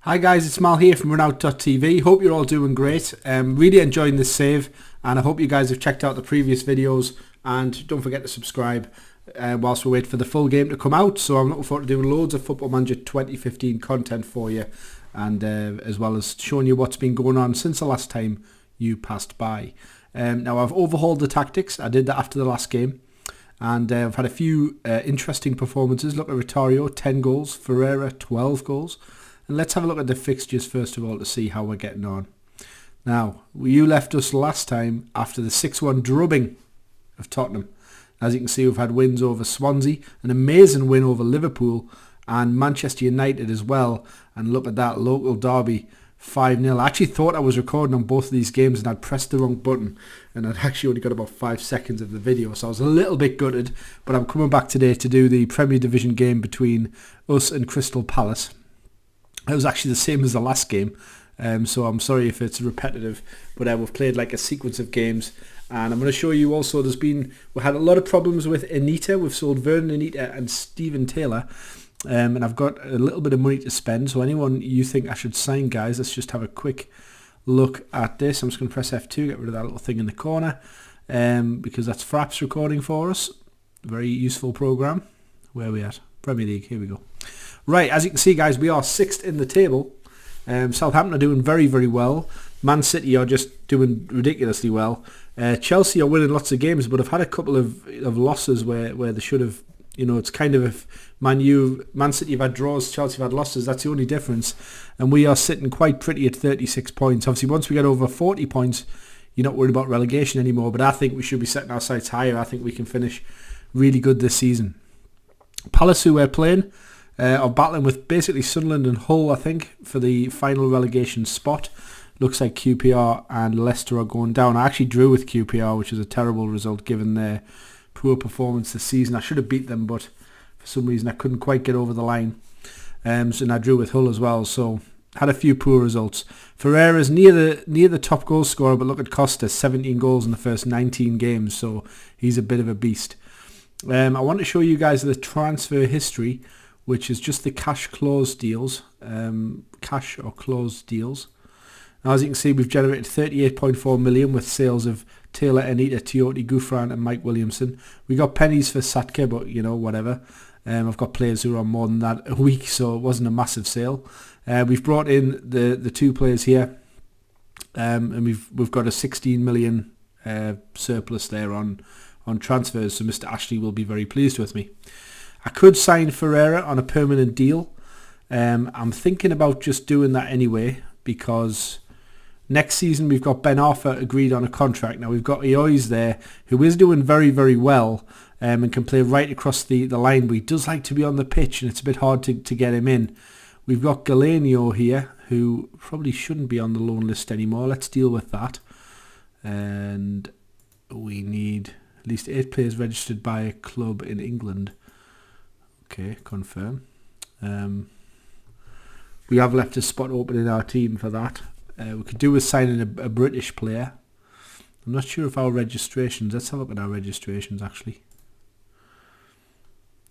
Hi guys, it's Mal here from runout.tv. Hope you're all doing great. Really enjoying this save, and I hope you guys have checked out the previous videos, and don't forget to subscribe whilst we wait for the full game to come out. So I'm looking forward to doing loads of Football Manager 2015 content for you, and as well as showing you what's been going on since the last time you passed by. Now I've overhauled the tactics. I did that after the last game, and I've had a few interesting performances. Look at Rotario, 10 goals, Ferreira, 12 goals. And let's have a look at the fixtures first of all to see how we're getting on. Now, you left us last time after the 6-1 drubbing of Tottenham. As you can see, we've had wins over Swansea, an amazing win over Liverpool, and Manchester United as well. And look at that, local derby, 5-0. I actually thought I was recording on both of these games and I'd pressed the wrong button, and I'd actually only got about 5 seconds of the video, so I was a little bit gutted. But I'm coming back today to do the Premier Division game between us and Crystal Palace. It was actually the same as the last game, so I'm sorry if it's repetitive, but we've played like a sequence of games, and I'm going to show you also we had a lot of problems with Anita. We've sold Vernon Anita and Stephen Taylor, and I've got a little bit of money to spend, so anyone you think I should sign, guys, let's just have a quick look at this. I'm just going to press F2, get rid of that little thing in the corner, because that's Fraps recording for us. Very useful program. Where are we at? Premier League, here we go. Right, as you can see, guys, we are 6th in the table. Southampton are doing very, very well. Man City are just doing ridiculously well. Chelsea are winning lots of games, but have had a couple of losses where they should have, it's kind of if Man City have had draws, Chelsea have had losses, that's the only difference. And we are sitting quite pretty at 36 points. Obviously, once we get over 40 points, you're not worried about relegation anymore, but I think we should be setting our sights higher. I think we can finish really good this season. Palace, who we're playing, are battling with basically Sunderland and Hull, I think, for the final relegation spot. Looks like QPR and Leicester are going down. I actually drew with QPR, which is a terrible result given their poor performance this season. I should have beat them, but for some reason I couldn't quite get over the line. And I drew with Hull as well, so had a few poor results. Ferreira's near the top goal scorer, but look at Costa, 17 goals in the first 19 games, so he's a bit of a beast. I want to show you guys the transfer history, which is just the cash closed deals, cash or closed deals. Now, as you can see, we've generated 38.4 million with sales of Taylor, Anita, Tiote, Gouffran and Mike Williamson. We got pennies for Satka, but whatever. I've got players who are on more than that a week, so it wasn't a massive sale. We've brought in the two players here, and we've got a 16 million surplus there on transfers, so Mr. Ashley will be very pleased with me. I could sign Ferreira on a permanent deal. I'm thinking about just doing that anyway, because next season we've got Ben Arthur agreed on a contract. Now we've got Ioyes there, who is doing very, very well, and can play right across the line, but he does like to be on the pitch, and it's a bit hard to get him in. We've got Galenio here, who probably shouldn't be on the loan list anymore. Let's deal with that. And we need at least 8 players registered by a club in England. Okay, confirm. We have left a spot open in our team for that. We could do with signing a British player. I'm not sure if our registrations... Let's have a look at our registrations, actually.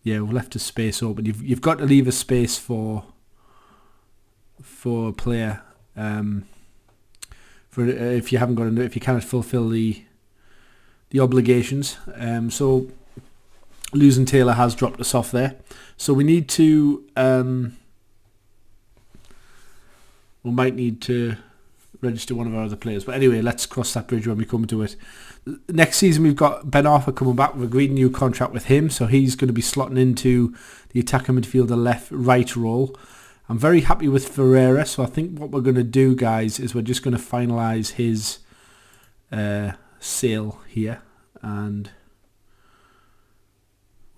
Yeah, we've left a space open. You've got to leave a space for a player. If you haven't got if you cannot fulfil the obligations. So losing Taylor has dropped us off there. So we need to... we might need to register one of our other players. But anyway, let's cross that bridge when we come to it. Next season, we've got Ben Arthur coming back. We've agreed a new contract with him, so he's going to be slotting into the attacker midfielder right role. I'm very happy with Ferreira, so I think what we're going to do, guys, is we're just going to finalise his sale here. And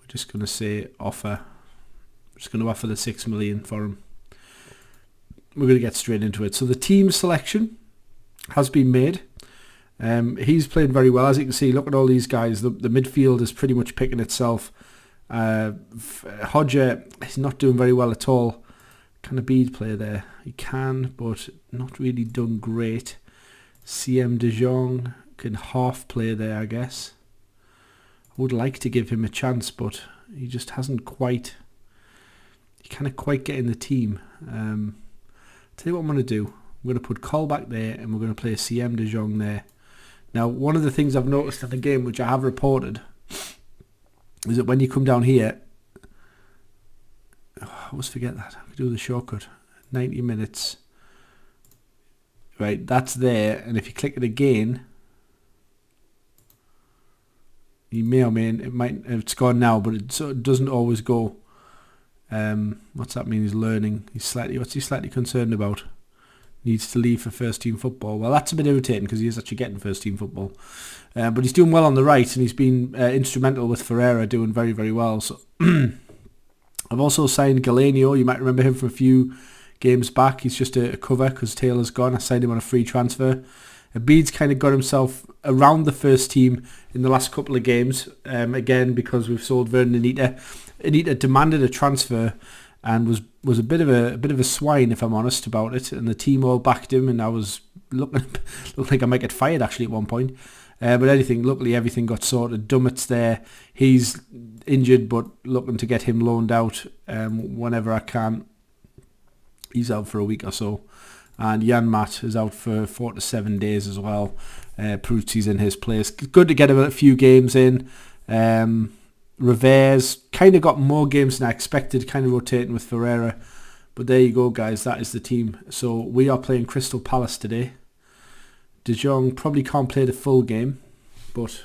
we're just going to say offer. We're just going to offer the 6 million for him. We're going to get straight into it. So the team selection has been made. He's playing very well. As you can see, look at all these guys. The midfield is pretty much picking itself. Hodger is not doing very well at all. Can a Bede play there? He can, but not really done great. CM De Jong can half play there, I guess. I would like to give him a chance, but he just hasn't quite... He can't quite get in the team. Tell you what I'm going to do. I'm going to put Cole back there and we're going to play CM De Jong there. Now, one of the things I've noticed in the game, which I have reported, is that when you come down here, I always forget that. I could do the shortcut. 90 minutes. Right, that's there. And if you click it again, you may or may it's gone now, but it doesn't always go. What's that mean? He's learning. What's he slightly concerned about? Needs to leave for first team football. Well, that's a bit irritating because he is actually getting first team football. But he's doing well on the right, and he's been instrumental with Ferreira doing very, very well. So I've also signed Galenio. You might remember him from a few games back. He's just a cover because Taylor's gone. I signed him on a free transfer. Abid's kind of got himself around the first team in the last couple of games. Again, because we've sold Vernon Anita. Anita demanded a transfer and was a bit of a swine, if I'm honest about it. And the team all backed him, and I was looked like I might get fired actually at one point. But luckily everything got sorted. Dummett's there. He's injured, but looking to get him loaned out whenever I can. He's out for a week or so. And Jan Matt is out for 4 to 7 days as well. Peruzzi's in his place. Good to get him a few games in. Rivers kind of got more games than I expected, kind of rotating with Ferreira. But there you go, guys. That is the team. So we are playing Crystal Palace today. De Jong probably can't play the full game, but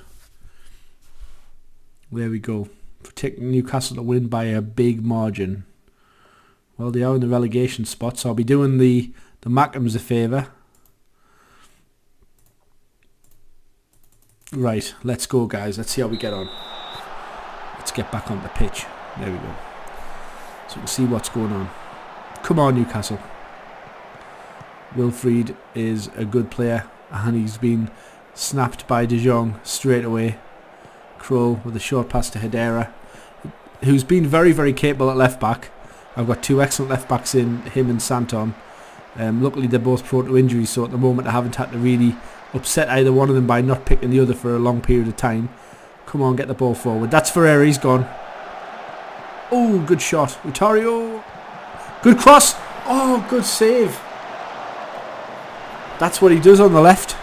there we go. Protecting Newcastle to win by a big margin. Well, they are in the relegation spot, so I'll be doing the Mackhams a favour. Right, let's go, guys. Let's see how we get on. Let's get back on the pitch. There we go. So we can see what's going on. Come on, Newcastle. Wilfried is a good player, and he's been snapped by De Jong straight away. Kroll with a short pass to Hedera, who's been very, very capable at left back. I've got two excellent left backs in him and Santon. Luckily, they're both prone to injury, so at the moment I haven't had to really upset either one of them by not picking the other for a long period of time. Come on, get the ball forward. That's Ferreira, he's gone. Oh, good shot. Utario. Good cross. Oh, good save. That's what he does on the left.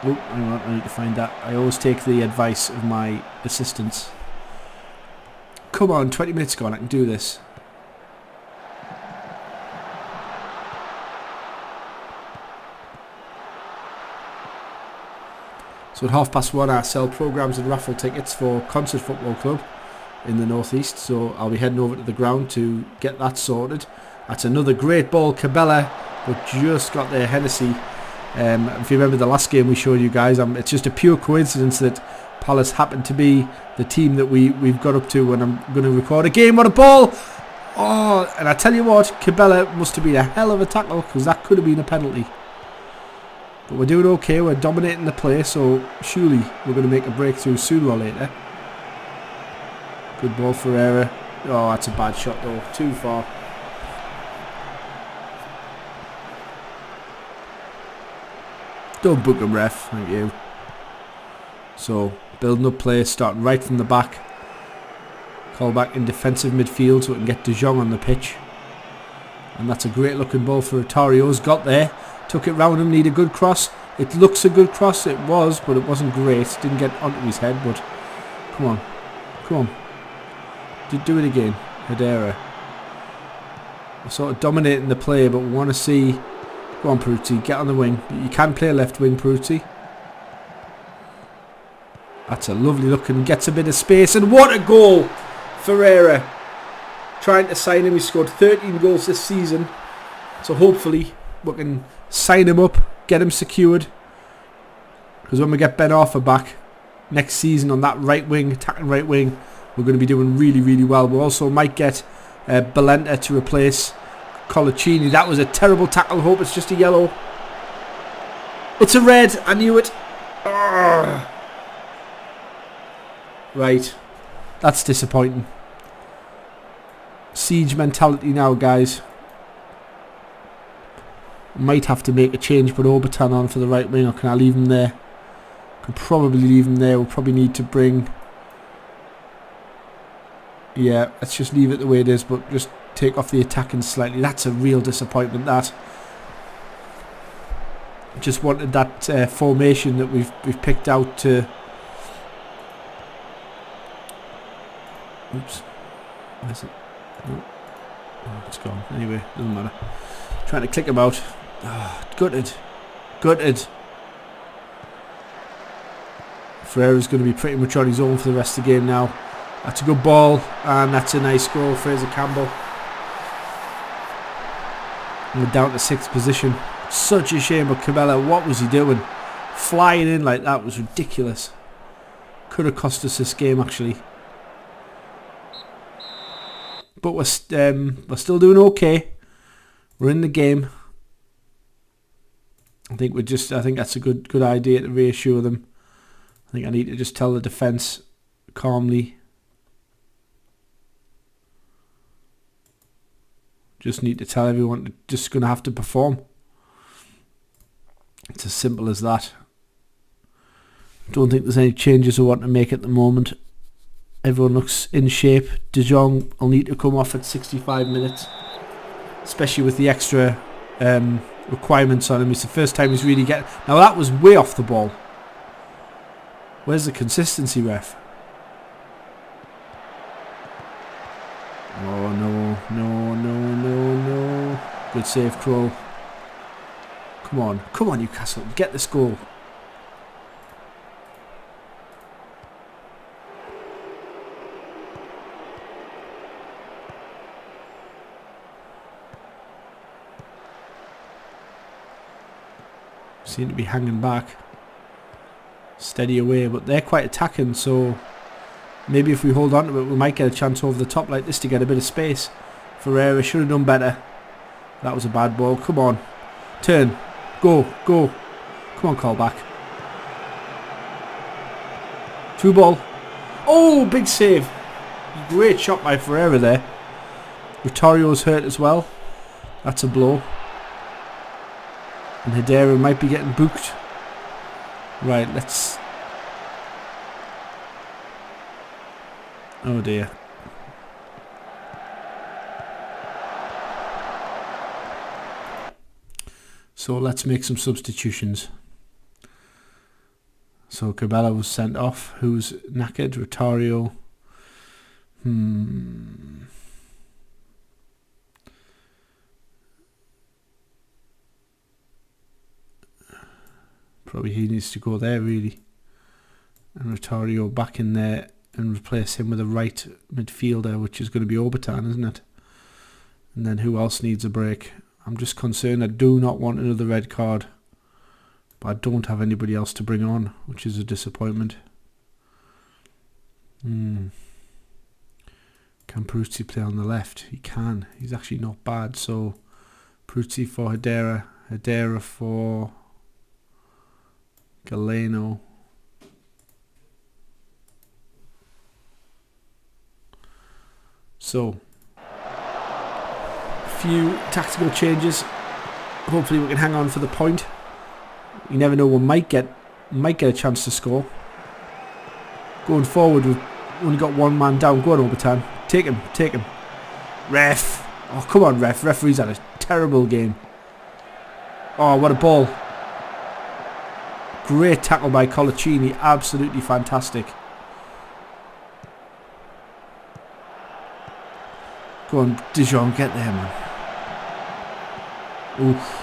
Oh, hang on, I need to find that. I always take the advice of my assistants. Come on, 20 minutes gone, I can do this. So at 1:30 I sell programmes and raffle tickets for Concert Football Club in the northeast. So I'll be heading over to the ground to get that sorted. That's another great ball, Cabela, but just got there, Hennessy. If you remember the last game we showed you guys, it's just a pure coincidence that Palace happened to be the team that we've got up to when I'm going to record a game. What a ball! Oh, and I tell you what, Cabela must have been a hell of a tackle, because that could have been a penalty. But we're doing okay, we're dominating the play, so surely we're going to make a breakthrough sooner or later. Good ball, Ferreira. Oh, that's a bad shot though, too far. Don't book him, ref, thank you. So, building up play, starting right from the back. Call back in defensive midfield so we can get De Jong on the pitch. And that's a great looking ball for Otario's got there. Took it round him, need a good cross. It looks a good cross, it was, but it wasn't great. Didn't get onto his head, but come on. Come on. Do it again, Hedera. We're sort of dominating the play, but we want to see... Go on, Peruzzi, get on the wing. You can play left wing, Peruzzi. That's a lovely looking, gets a bit of space, and what a goal! Ferreira trying to sign him. He scored 13 goals this season, so hopefully we can sign him up, get him secured, because when we get Ben Arthur back next season on that right wing, attacking right wing, we're going to be doing really, really well. We also might get Balenta to replace Colaccini. That was a terrible tackle. Hope it's just a yellow. It's a red. I knew it. Arrgh. Right. That's disappointing. Siege mentality now, guys. Might have to make a change, put Obertan on for the right wing, or can I leave him there? Could probably leave him there. We'll probably need to bring... Yeah, let's just leave it the way it is, but just take off the attacking slightly. That's a real disappointment, that. Just wanted that formation that we've picked out to... Oops. Where's it? Oh, it's gone. Anyway, doesn't matter. Trying to click him out. Oh, gutted. Gutted. Ferreira's going to be pretty much on his own for the rest of the game now. That's a good ball, and that's a nice goal. Fraser Campbell. And we're down to 6th position. Such a shame, but Cabela, what was he doing? Flying in like that was ridiculous. Could have cost us this game, actually. But we're still doing okay. We're in the game. I think that's a good idea to reassure them. I think I need to just tell the defence calmly. Just need to tell everyone they're just going to have to perform. It's as simple as that. Don't think there's any changes I want to make at the moment. Everyone looks in shape. De Jong will need to come off at 65 minutes. Especially with the extra requirements on him. It's the first time he's really getting... Now that was way off the ball. Where's the consistency, ref? Oh no, no, no, no, no. Good save, Kroll. Come on Newcastle, get this goal. Seem to be hanging back. Steady away, but they're quite attacking, so maybe if we hold on to it we might get a chance over the top like this to get a bit of space. Ferreira should have done better. That was a bad ball. Come on. Turn. Go. Come on, call back. Through ball. Oh, big save. Great shot by Ferreira there. Vitorio's hurt as well. That's a blow. And Hedera might be getting booked. Right, let's... Oh dear. So let's make some substitutions. So Cabela was sent off. Who's knackered? Rotario. Probably he needs to go there, really. And Rotario back in there and replace him with a right midfielder, which is going to be Obertan, isn't it? And then who else needs a break? I'm just concerned. I do not want another red card. But I don't have anybody else to bring on, which is a disappointment. Can Peruzzi play on the left? He can. He's actually not bad. So Peruzzi for Hedera. Hedera for Galeno. So few tactical changes. Hopefully we can hang on for the point. You never know, we might get a chance to score. Going forward, we've only got one man down. Go on, Obertan. Take him. Ref. Oh, come on, ref. Referee's had a terrible game. Oh, what a ball. Great tackle by Colaccini. Absolutely fantastic. Go on, De Jong, get there, man. Oof.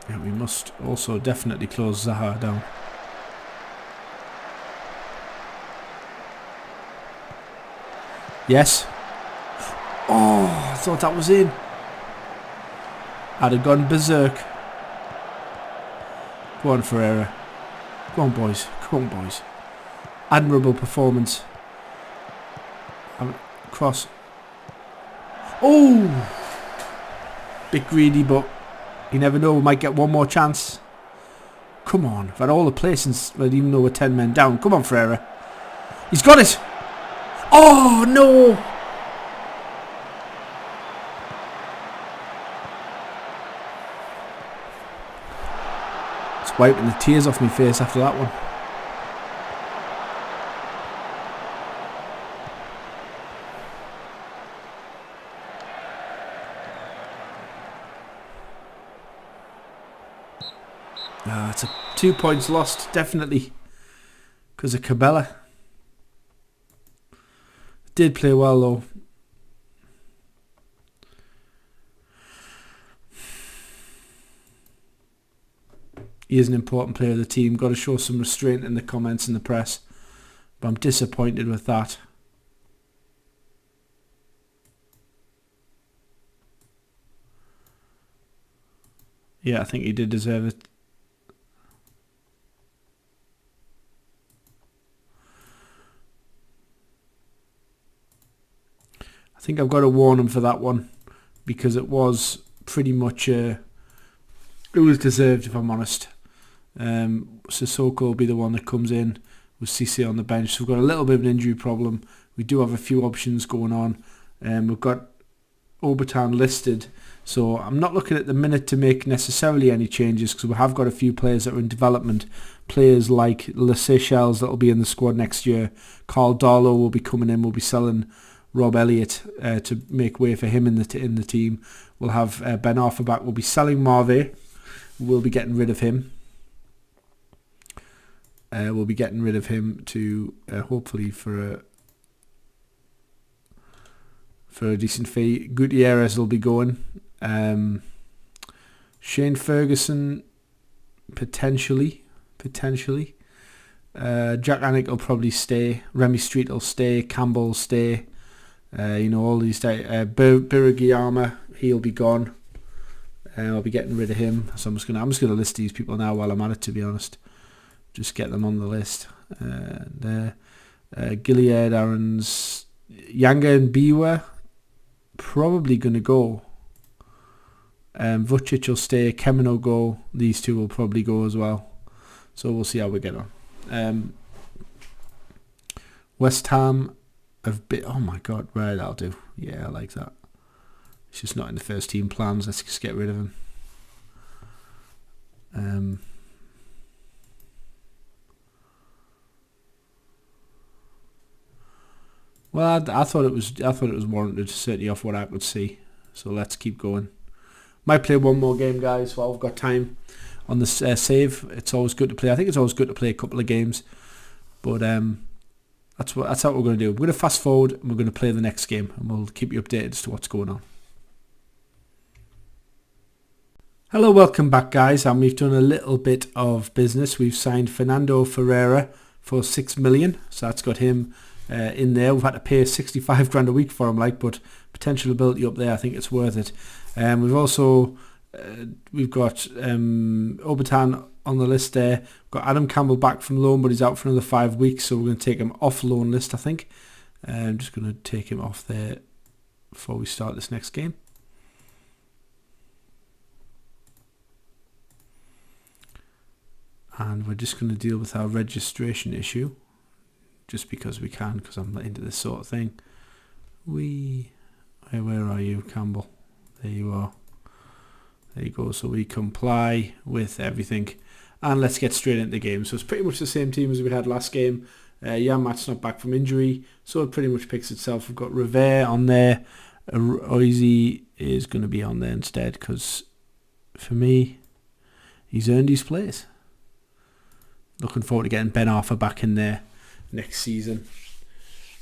Yeah, we must also definitely close Zaha down. Yes. Oh, I thought that was in. I'd have gone berserk. Go on, Ferreira. Go on, boys. Come on, boys. Admirable performance. Cross. Oh! Bit greedy, but you never know. We might get one more chance. Come on. I've had all the placings, well, even though we're 10 men down. Come on, Ferreira. He's got it! Oh, no! It's wiping the tears off my face after that one. It's 2 points lost, definitely, because of Cabela. Did play well though. He is an important player of the team. Got to show some restraint in the comments and the press. But I'm disappointed with that. Yeah, I think he did deserve it. I think I've got to warn him for that one, because it was pretty much it was deserved, if I'm honest. Sissoko will be the one that comes in with Cisse on the bench. So we've got a little bit of an injury problem. We do have a few options going on. We've got Obertan listed, so I'm not looking at the minute to make necessarily any changes, because we have got a few players that are in development. Players like Le Seychelles that will be in the squad next year. Carl Darlow will be coming in. We'll be selling Rob Elliott to make way for him in the team. We'll have Ben Arthur back. We'll be selling Marvey. We'll be getting rid of him. We'll be getting rid of him to hopefully for a decent fee. Gutierrez will be going. Shane Ferguson potentially. Jack Annick will probably stay. Remy Street will stay. Campbell will stay. All these Biragiyama, he'll be gone. I'll be getting rid of him. So I'm just gonna list these people now while I'm at it, to be honest. Just get them on the list. Gilead, Aaron's, Yanga and Biwa probably going to go. Vucic will stay. Kemen will go. These two will probably go as well. So we'll see how we get on. West Ham have been... Oh my God, right, that'll do. Yeah, I like that. It's just not in the first team plans. Let's just get rid of him. Well, I thought it was warranted, certainly off what I could see. So let's keep going. Might play one more game, guys, while we've got time on the save. It's always good to play. I think it's always good to play a couple of games, but that's how we're going to do. We're going to fast forward and we're going to play the next game, and we'll keep you updated as to what's going on. Hello, welcome back, guys, and we've done a little bit of business. We've signed Fernando Ferreira for 6 million, so that's got him in there. We've had to pay 65 grand a week for him, but potential ability up there. I think it's worth it. We've also we've got Obertan on the list there. We've got Adam Campbell back from loan, but he's out for another 5 weeks, so we're going to take him off loan list, I think. I'm just going to take him off there before we start this next game. And we're just going to deal with our registration issue, just because we can, because I'm into this sort of thing. Where are you, Campbell? There you are. There you go. So we comply with everything, and let's get straight into the game. So it's pretty much the same team as we had last game. Mat's not back from injury, so it pretty much picks itself. We've got Revere on there. Oisey is going to be on there instead, because for me, he's earned his place. Looking forward to getting Ben Arthur back in there next season,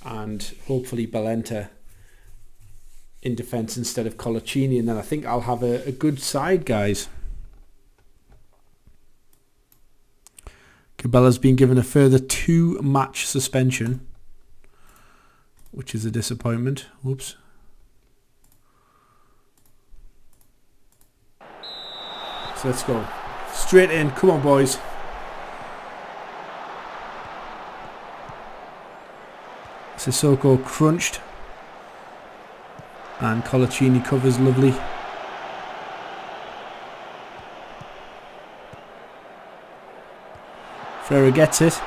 and hopefully Balenta in defence instead of Colaccini, and then I think I'll have a good side, guys. Cabela's been given a further 2-match suspension, which is a disappointment. Whoops. So let's go straight in. Come on, boys. Sissoko crunched, and Colaccini covers lovely. Ferreira gets it.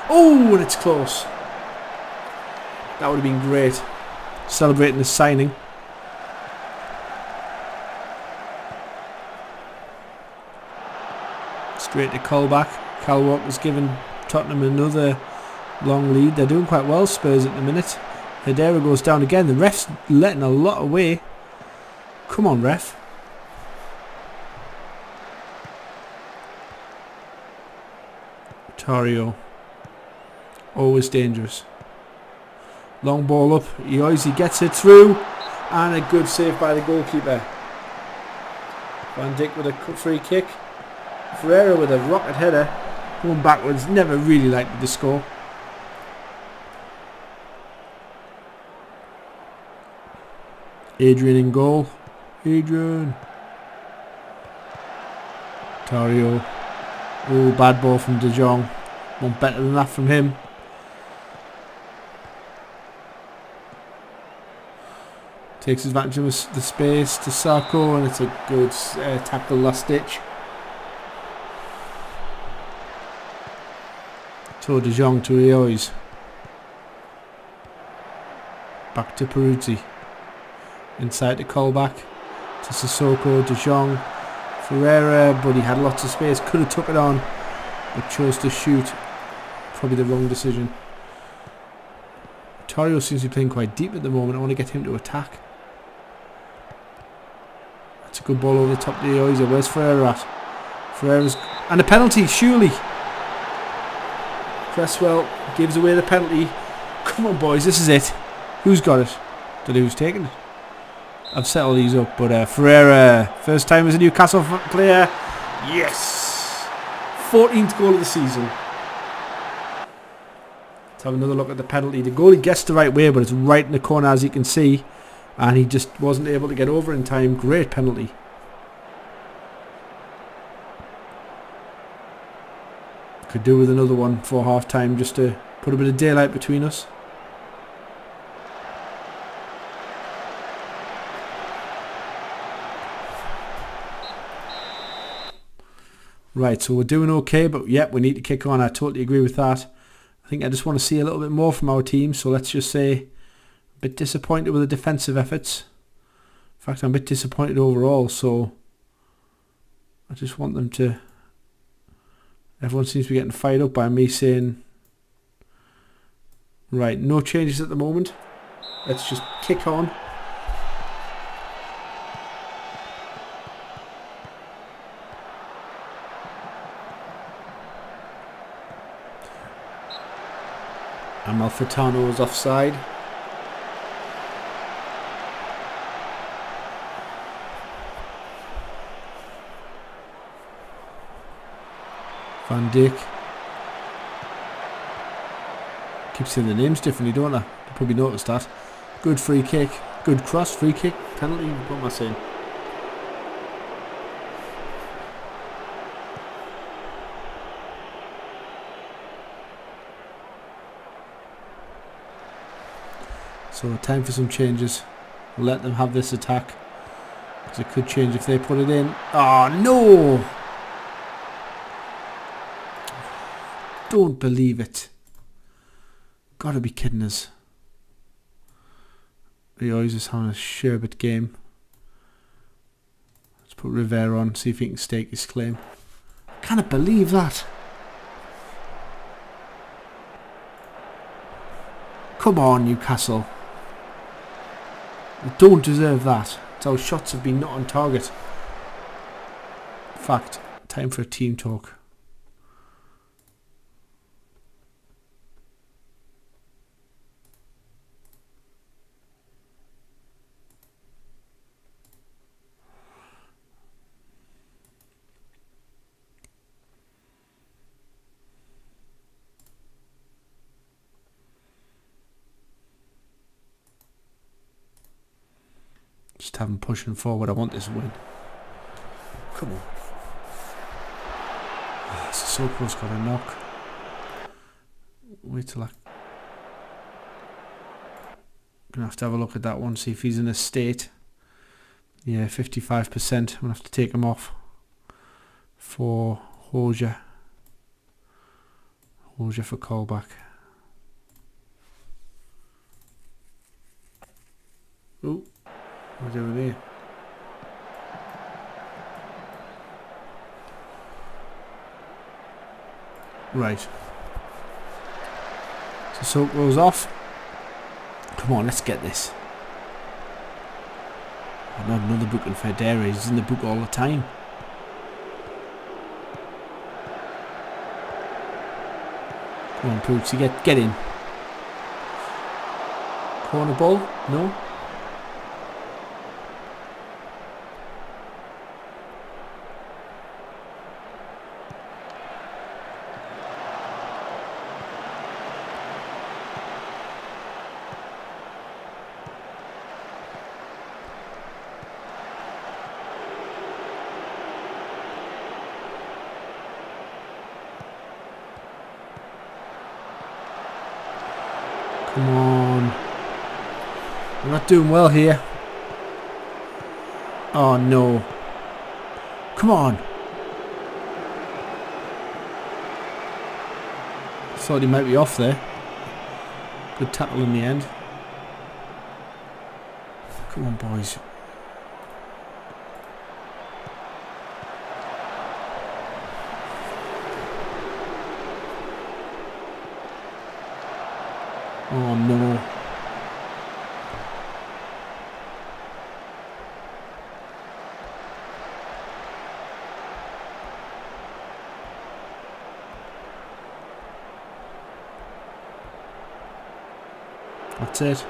Oh, and it's close. That would have been great. Celebrating the signing. Straight to Colback. Cal Walker's given Tottenham another long lead. They're doing quite well, Spurs, at the minute. Hedera goes down again. The ref's letting a lot away. Come on, ref. Tario. Always dangerous. Long ball up. He gets it through. And a good save by the goalkeeper. Van Dijk with a free kick. Ferreira with a rocket header. Going backwards. Never really liked the score. Adrian in goal. Adrian. Tario. Oh, bad ball from De Jong. One better than that from him. Takes advantage of the space to Sarko, and it's a good tackle last ditch. So De Jong to Eois. Back to Peruzzi. Inside to Colback. To Sissoko, De Jong. Ferreira, but he had lots of space. Could have took it on, but chose to shoot. Probably the wrong decision. Tario seems to be playing quite deep at the moment. I want to get him to attack. That's a good ball over the top of the Eoisa. Where's Ferreira at? Ferreira's... And a penalty, surely. Cresswell gives away the penalty. Come on, boys, this is it. Who's got it? Don't know who's taken it. I've set all these up, but Ferreira, first time as a Newcastle player. Yes! 14th goal of the season. Let's have another look at the penalty. The goalie gets the right way, but it's right in the corner, as you can see. And he just wasn't able to get over in time. Great penalty. Could do with another one for half time, just to put a bit of daylight between us. Right, so we're doing okay, but yep, we need to kick on. I totally agree with that. I think I just want to see a little bit more from our team, so let's just say a bit disappointed with the defensive efforts. In fact, I'm a bit disappointed overall, so I just want them to... Everyone seems to be getting fired up by me saying... Right, no changes at the moment. Let's just kick on. Amalfitano is offside. Van Dijk. Keep saying the names differently, don't I? You probably noticed that. Good free kick. Good cross, free kick, penalty. What am I saying? So time for some changes. We'll let them have this attack, because it could change if they put it in. Oh no! Don't believe it. Gotta be kidding us. He always is having a sherbet game. Let's put Rivera on, see if he can stake his claim. Can't believe that. Come on, Newcastle. You don't deserve that. It's our shots have been not on target. In fact, time for a team talk. Just have them pushing forward. I want this win. Come on. Oh, Sissoko's got a knock. Wait till gonna have to have a look at that one, see if he's in a state. Yeah, 55%. I'm gonna have to take him off for Hoja. Hoja for callback. Ooh. What are we doing here? Right. So soak goes off. Come on, let's get this. Oh, not another book in Federa. He's in the book all the time. Come on, Pootsy, get in. Corner ball? No? Come on. We're not doing well here. Oh no. Come on. Thought he might be off there. Good tackle in the end. Come on, boys. Oh no. That's it.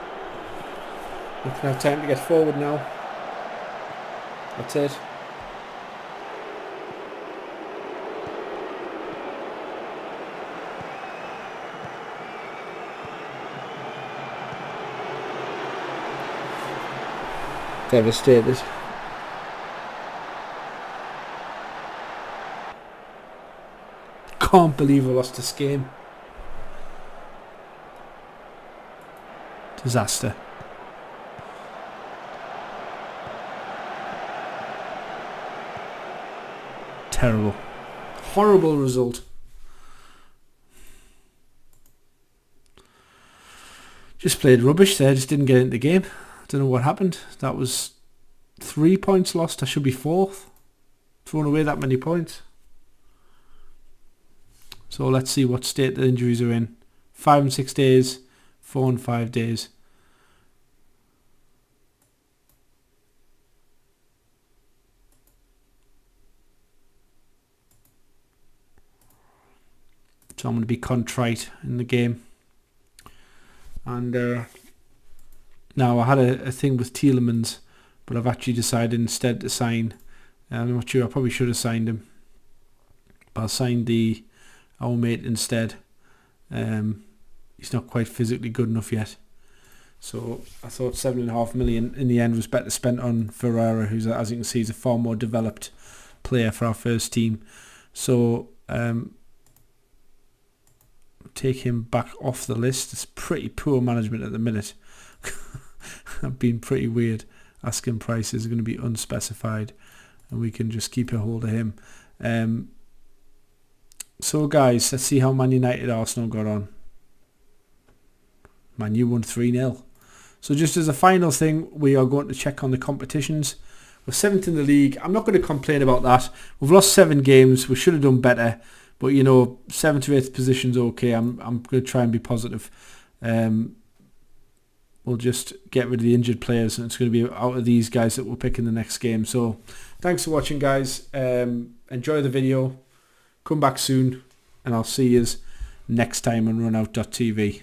We can have time to get forward now. That's it. Devastated. Can't believe I lost this game. Disaster. Terrible. Horrible result. Just played rubbish there, just didn't get into the game. I don't know what happened. That was 3 points lost. I should be fourth. Thrown away that many points. So let's see what state the injuries are in. 5 and 6 days. 4 and 5 days. So I'm going to be contrite in the game. And now I had a thing with Tielemans, but I've actually decided instead to sign. I'm not sure, I probably should have signed him, but I'll sign our mate instead. He's not quite physically good enough yet. So I thought 7.5 million in the end was better spent on Ferrara, who's, as you can see, is a far more developed player for our first team. So take him back off the list. It's pretty poor management at the minute. I've been pretty weird. Asking prices are going to be unspecified, and we can just keep a hold of him. So guys, let's see how Man United Arsenal got on. Man U won 3-0. So just as a final thing, we are going to check on the competitions. We're 7th in the league. I'm not going to complain about that. We've lost 7 games. We should have done better. But, you know, 7th to 8th position's okay. I'm going to try and be positive. We'll just get rid of the injured players, and it's going to be out of these guys that we'll pick in the next game. So thanks for watching, guys. Enjoy the video. Come back soon, and I'll see you next time on runout.tv.